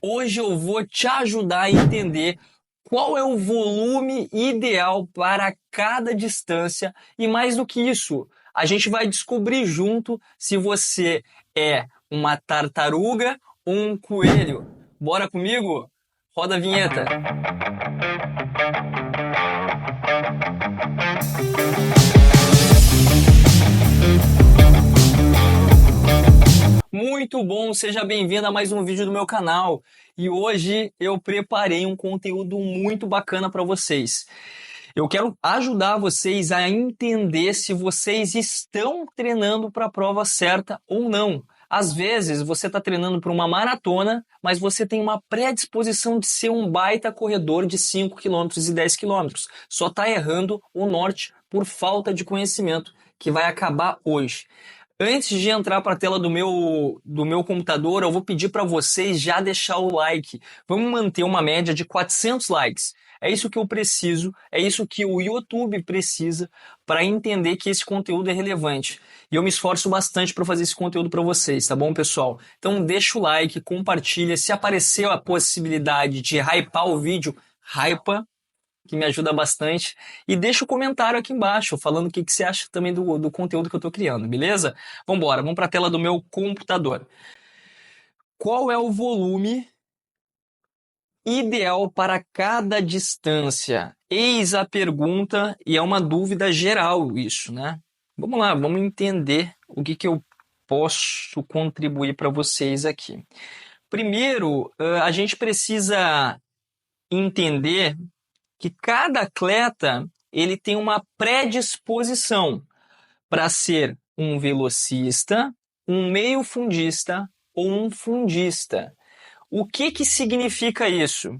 Hoje eu vou te ajudar a entender qual é o volume ideal para cada distância e mais do que isso, a gente vai descobrir junto se você é uma tartaruga ou um coelho. Bora comigo? Roda a vinheta. Muito bom, seja bem-vindo a mais um vídeo do meu canal. E hoje eu preparei um conteúdo muito bacana para vocês. Eu quero ajudar vocês a entender se vocês estão treinando para a prova certa ou não. Às vezes você está treinando para uma maratona, mas você tem uma predisposição de ser um baita corredor de 5 quilômetros e 10 quilômetros. Só está errando o norte por falta de conhecimento, que vai acabar hoje. Antes de entrar para a tela do meu computador, eu vou pedir para vocês já deixar o like. Vamos manter uma média de 400 likes. É isso que eu preciso, é isso que o YouTube precisa para entender que esse conteúdo é relevante. E eu me esforço bastante para fazer esse conteúdo para vocês, tá bom, pessoal? Então deixa o like, compartilha. Se apareceu a possibilidade de hypar o vídeo, hypa, que me ajuda bastante. E deixa o comentário aqui embaixo, falando o que você acha também do conteúdo que eu estou criando, beleza? Vamos para a tela do meu computador. Qual é o volume ideal para cada distância? Eis a pergunta, e é uma dúvida geral isso, né? Vamos lá, vamos entender o que eu posso contribuir para vocês aqui. Primeiro, a gente precisa entender que cada atleta ele tem uma predisposição para ser um velocista, um meio-fundista ou um fundista. O que significa isso?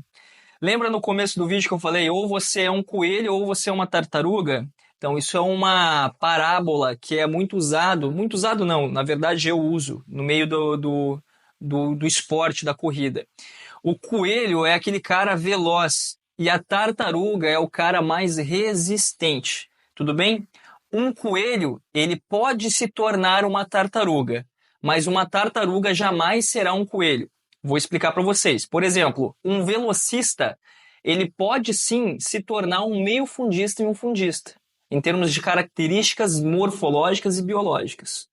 Lembra no começo do vídeo que eu falei, ou você é um coelho ou você é uma tartaruga? Então isso é uma parábola que é muito usado não, na verdade eu uso no meio do esporte, da corrida. O coelho é aquele cara veloz e a tartaruga é o cara mais resistente, tudo bem? Um coelho, ele pode se tornar uma tartaruga, mas uma tartaruga jamais será um coelho. Vou explicar para vocês. Por exemplo, um velocista, ele pode sim se tornar um meio-fundista e um fundista, em termos de características morfológicas e biológicas.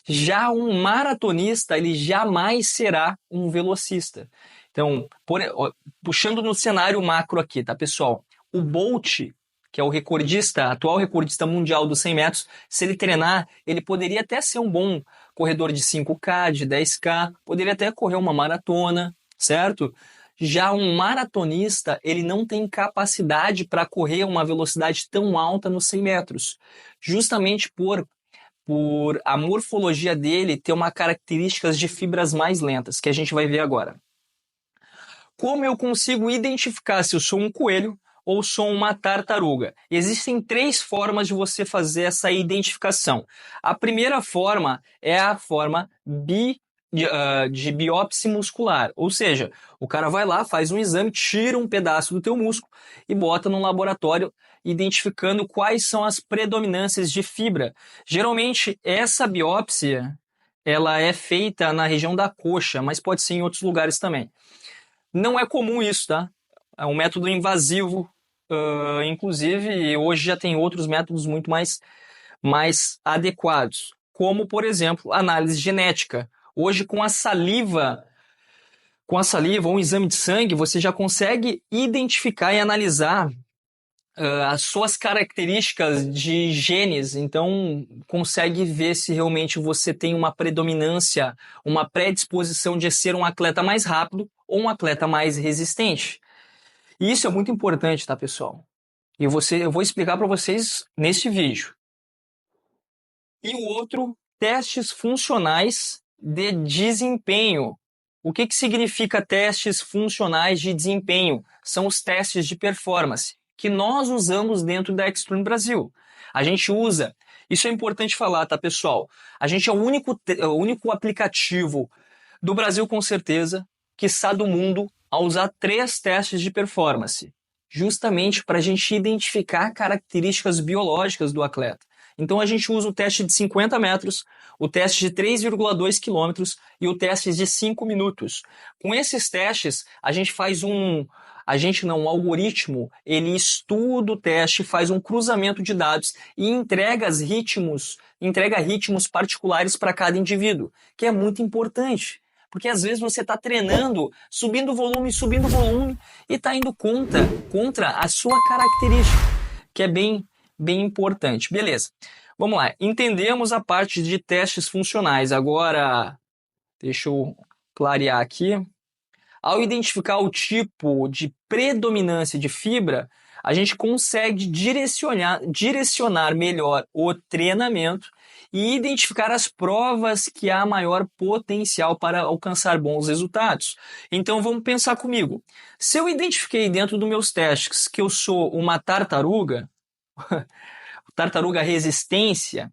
Já um maratonista, ele jamais será um velocista. Então, puxando no cenário macro aqui, tá, pessoal? O Bolt, que é o recordista, atual recordista mundial dos 100 metros, se ele treinar, ele poderia até ser um bom corredor de 5K, de 10K, poderia até correr uma maratona, certo? Já um maratonista, ele não tem capacidade para correr uma velocidade tão alta nos 100 metros, justamente por a morfologia dele ter uma características de fibras mais lentas, que a gente vai ver agora. Como eu consigo identificar se eu sou um coelho ou sou uma tartaruga? Existem 3 formas de você fazer essa identificação. A primeira forma é a forma de biópsia muscular, ou seja, o cara vai lá, faz um exame, tira um pedaço do teu músculo e bota num laboratório identificando quais são as predominâncias de fibra. Geralmente essa biópsia ela é feita na região da coxa, mas pode ser em outros lugares também. Não é comum isso, tá? É um método invasivo, inclusive hoje já tem outros métodos muito mais adequados, como por exemplo análise genética. Hoje com a saliva ou um exame de sangue, você já consegue identificar e analisar as suas características de genes, então consegue ver se realmente você tem uma predominância, uma predisposição de ser um atleta mais rápido ou um atleta mais resistente. E isso é muito importante, tá, pessoal? E eu vou explicar para vocês neste vídeo. E o outro, testes funcionais de desempenho. O que significa testes funcionais de desempenho? São os testes de performance que nós usamos dentro da Extreme Brasil. A gente usa, isso é importante falar, tá, pessoal? A gente é o único aplicativo do Brasil, com certeza, quiçá do mundo, a usar 3 testes de performance, justamente para a gente identificar características biológicas do atleta. Então a gente usa o teste de 50 metros, o teste de 3,2 quilômetros e o teste de 5 minutos. Com esses testes, a gente faz um algoritmo, ele estuda o teste, faz um cruzamento de dados e entrega ritmos particulares para cada indivíduo, que é muito importante. Porque às vezes você está treinando, subindo o volume, e está indo contra a sua característica, que é bem importante. Beleza, vamos lá. Entendemos a parte de testes funcionais. Agora, deixa eu clarear aqui. Ao identificar o tipo de predominância de fibra, a gente consegue direcionar melhor o treinamento e identificar as provas que há maior potencial para alcançar bons resultados. Então vamos pensar comigo. Se eu identifiquei dentro dos meus testes que eu sou uma tartaruga resistente,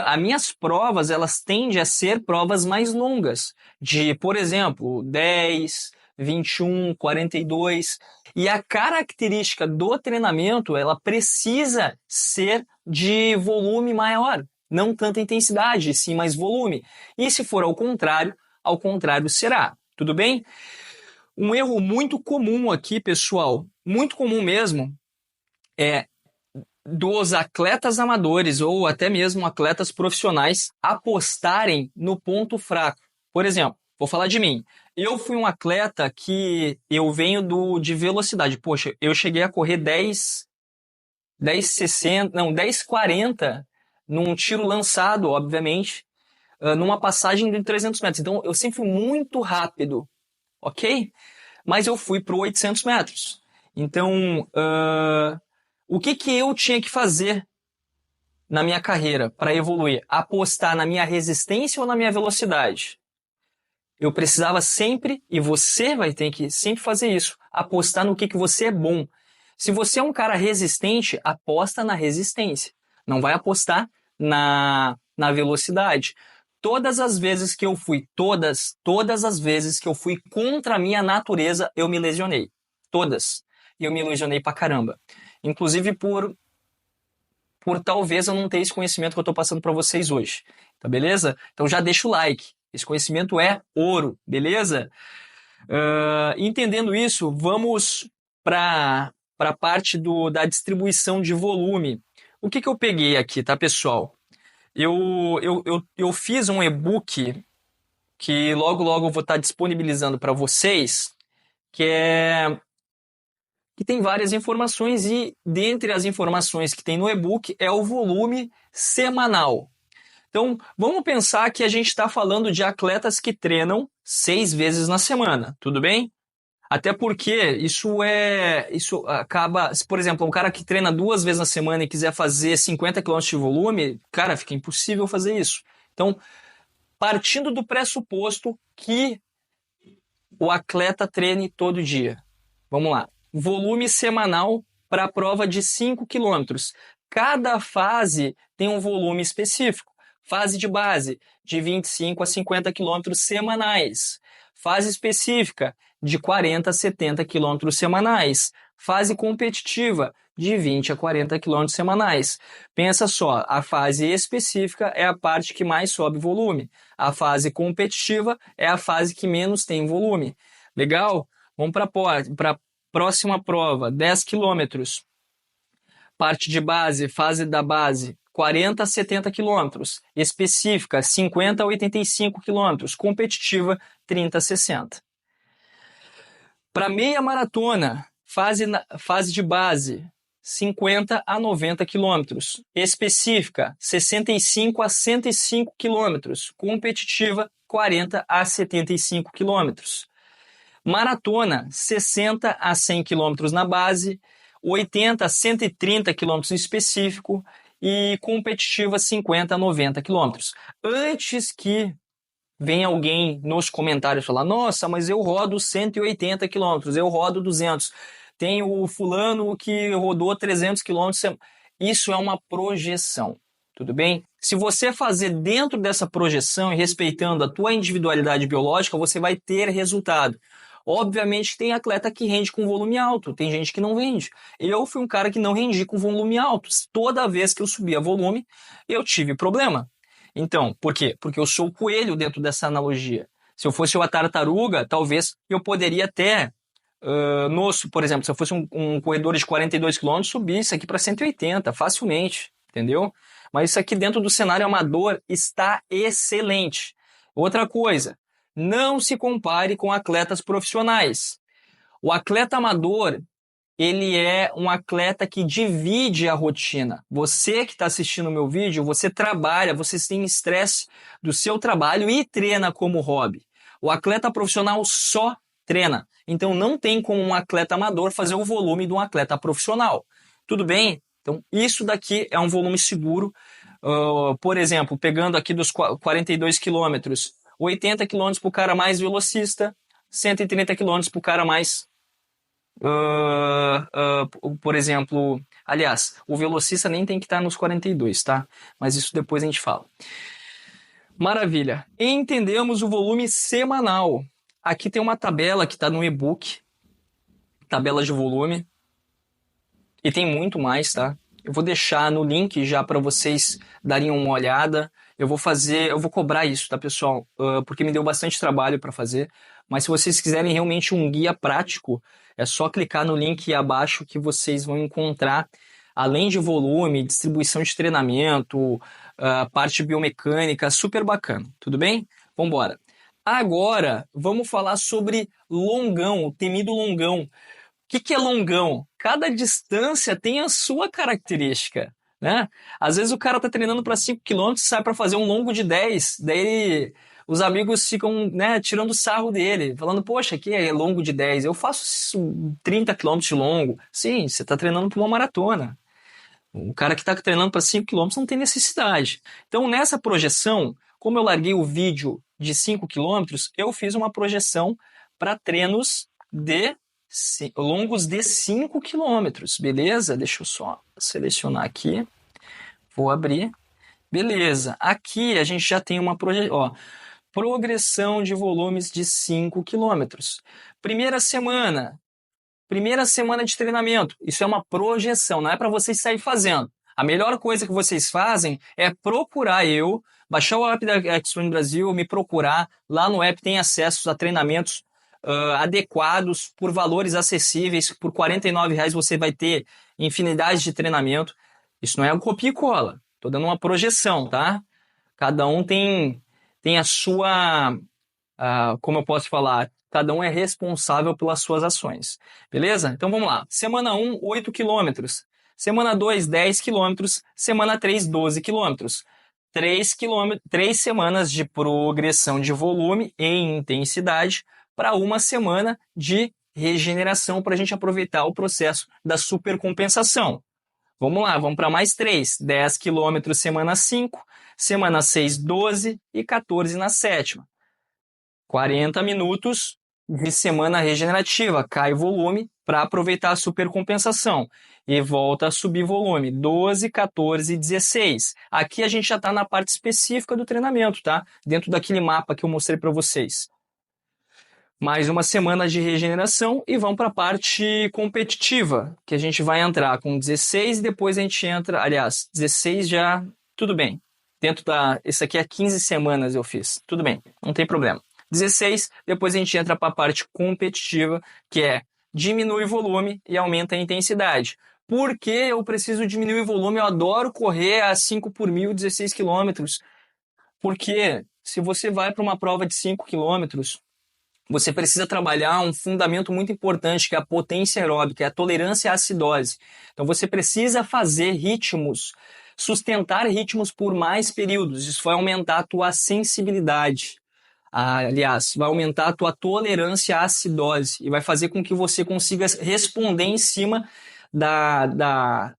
as minhas provas elas tendem a ser provas mais longas, de, por exemplo, 10, 21, 42. E a característica do treinamento ela precisa ser de volume maior, não tanta intensidade, sim mais volume. E se for ao contrário será. Tudo bem? Um erro muito comum aqui, pessoal, muito comum mesmo, é dos atletas amadores ou até mesmo atletas profissionais apostarem no ponto fraco. Por exemplo, vou falar de mim. Eu fui um atleta que eu venho de velocidade. Poxa, eu cheguei a correr 10,40 num tiro lançado, obviamente, numa passagem de 300 metros. Então, eu sempre fui muito rápido, ok? Mas eu fui para 800 metros. Então, o que eu tinha que fazer na minha carreira para evoluir? Apostar na minha resistência ou na minha velocidade? Eu precisava sempre, e você vai ter que sempre fazer isso, apostar no que você é bom. Se você é um cara resistente, aposta na resistência. Não vai apostar na velocidade. Todas as vezes que eu fui contra a minha natureza, eu me lesionei. Todas. E eu me lesionei pra caramba. Inclusive por talvez eu não ter esse conhecimento que eu estou passando para vocês hoje. Tá beleza? Então já deixa o like. Esse conhecimento é ouro, beleza? Entendendo isso, vamos para a parte da distribuição de volume. O que eu peguei aqui, tá, pessoal? Eu fiz um e-book que logo eu vou estar disponibilizando para vocês, que tem várias informações e dentre as informações que tem no e-book é o volume semanal. Então, vamos pensar que a gente está falando de atletas que treinam 6 vezes na semana, tudo bem? Até porque isso acaba, por exemplo, um cara que treina 2 vezes na semana e quiser fazer 50 km de volume, cara, fica impossível fazer isso. Então, partindo do pressuposto que o atleta treine todo dia. Vamos lá. Volume semanal para a prova de 5 km. Cada fase tem um volume específico. Fase de base, de 25 a 50 km semanais. Fase específica, de 40 a 70 km semanais. Fase competitiva, de 20 a 40 km semanais. Pensa só, a fase específica é a parte que mais sobe volume. A fase competitiva é a fase que menos tem volume. Legal? Vamos para a próxima prova, 10 km. Parte de base, fase da base, 40 a 70 km. Específica, 50 a 85 km. Competitiva, 30 a 60. Para meia maratona, fase de base, 50 a 90 km. Específica, 65 a 105 km. Competitiva, 40 a 75 km. Maratona, 60 a 100 km na base, 80 a 130 km no específico e competitiva 50 a 90 km. Antes que venha alguém nos comentários falar, nossa, mas eu rodo 180 km, eu rodo 200. Tem o fulano que rodou 300 km. Isso é uma projeção, tudo bem? Se você fazer dentro dessa projeção e respeitando a tua individualidade biológica, você vai ter resultado. Obviamente tem atleta que rende com volume alto, tem gente que não rende. Eu fui um cara que não rendi com volume alto. Toda vez que eu subia volume, eu tive problema. Então, por quê? Porque eu sou o coelho dentro dessa analogia. Se eu fosse uma tartaruga, talvez eu poderia até, por exemplo, se eu fosse um corredor de 42 km, subir isso aqui para 180, facilmente, entendeu? Mas isso aqui dentro do cenário amador está excelente. Outra coisa, não se compare com atletas profissionais. O atleta amador, ele é um atleta que divide a rotina. Você que está assistindo o meu vídeo, você trabalha, você tem estresse do seu trabalho e treina como hobby. O atleta profissional só treina. Então não tem como um atleta amador fazer o volume de um atleta profissional. Tudo bem? Então isso daqui é um volume seguro. Por exemplo, pegando aqui dos 42 quilômetros, 80 quilômetros para o cara mais velocista, 130 quilômetros para o cara mais... por exemplo, aliás, o velocista nem tem que estar nos 42, tá? Mas isso depois a gente fala. Maravilha. Entendemos o volume semanal. Aqui tem uma tabela que está no e-book, tabela de volume, e tem muito mais, tá? Eu vou deixar no link já para vocês darem uma olhada. Eu vou cobrar isso, tá, pessoal? Porque me deu bastante trabalho para fazer. Mas se vocês quiserem realmente um guia prático, é só clicar no link abaixo que vocês vão encontrar, além de volume, distribuição de treinamento, parte biomecânica, super bacana. Tudo bem? Vamos embora. Agora, vamos falar sobre longão, o temido longão. O que é longão? Cada distância tem a sua característica, né? Às vezes o cara tá treinando para 5 km, sai para fazer um longo de 10, daí os amigos ficam, né, tirando sarro dele, falando, poxa, aqui é longo de 10, eu faço 30 km de longo. Sim, você tá treinando para uma maratona. O cara que está treinando para 5 km não tem necessidade. Então, nessa projeção, como eu larguei o vídeo de 5 km, eu fiz uma projeção para treinos de longos de 5 km, beleza? Deixa eu só selecionar aqui. Vou abrir. Beleza. Aqui a gente já tem uma projeção. Progressão de volumes de 5 km. Primeira semana de treinamento. Isso é uma projeção, não é para vocês sair fazendo. A melhor coisa que vocês fazem é procurar baixar o app da Xrun Brasil, me procurar. Lá no app tem acesso a treinamentos adequados, por valores acessíveis. Por R$49 você vai ter infinidade de treinamento. Isso não é um copia e cola. Estou dando uma projeção, tá? Cada um tem a sua... como eu posso falar? Cada um é responsável pelas suas ações. Beleza? Então vamos lá. Semana 1, 8 km. Semana 2, 10 km. Semana 3, 12 km. 3 semanas de progressão de volume e intensidade para uma semana de regeneração para a gente aproveitar o processo da supercompensação. Vamos lá, vamos para mais 3. 10 km semana 5, semana 6, 12 e 14 na sétima. 40 minutos de semana regenerativa, cai volume para aproveitar a supercompensação e volta a subir volume, 12, 14 e 16. Aqui a gente já está na parte específica do treinamento, tá? Dentro daquele mapa que eu mostrei para vocês. Mais uma semana de regeneração e vamos para a parte competitiva, que a gente vai entrar com 16 e depois a gente entra, aliás, 16 já, tudo bem. Isso aqui é 15 semanas eu fiz, tudo bem, não tem problema. 16, depois a gente entra para a parte competitiva, que é diminui o volume e aumenta a intensidade. Por que eu preciso diminuir o volume? Eu adoro correr a 5 por 1.000, 16 quilômetros. Porque se você vai para uma prova de 5 quilômetros, você precisa trabalhar um fundamento muito importante, que é a potência aeróbica, é a tolerância à acidose. Então você precisa fazer sustentar ritmos por mais períodos. Isso vai aumentar a tua sensibilidade. Aliás, vai aumentar a tua tolerância à acidose e vai fazer com que você consiga responder em cima da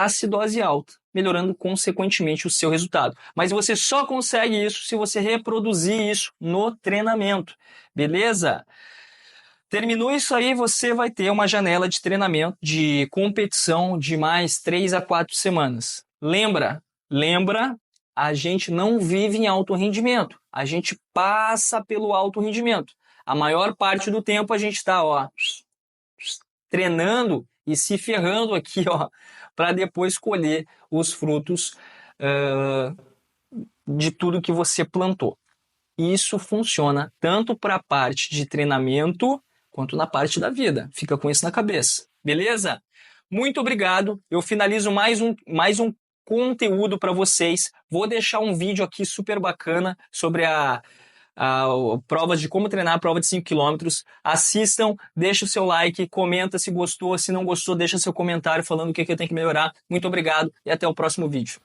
acidose alta, melhorando consequentemente o seu resultado. Mas você só consegue isso se você reproduzir isso no treinamento, beleza? Terminou isso aí, você vai ter uma janela de treinamento, de competição de mais 3 a 4 semanas. Lembra, a gente não vive em alto rendimento. a gente passa pelo alto rendimento. A maior parte do tempo a gente está treinando e se ferrando aqui, para depois colher os frutos de tudo que você plantou. Isso funciona tanto para a parte de treinamento quanto na parte da vida. Fica com isso na cabeça. Beleza? Muito obrigado. Eu finalizo mais um conteúdo para vocês. Vou deixar um vídeo aqui super bacana sobre a prova de como treinar a prova de 5 km. Assistam, deixa o seu like, comenta se gostou. Se não gostou, deixa seu comentário falando o que eu tenho que melhorar. Muito obrigado e até o próximo vídeo.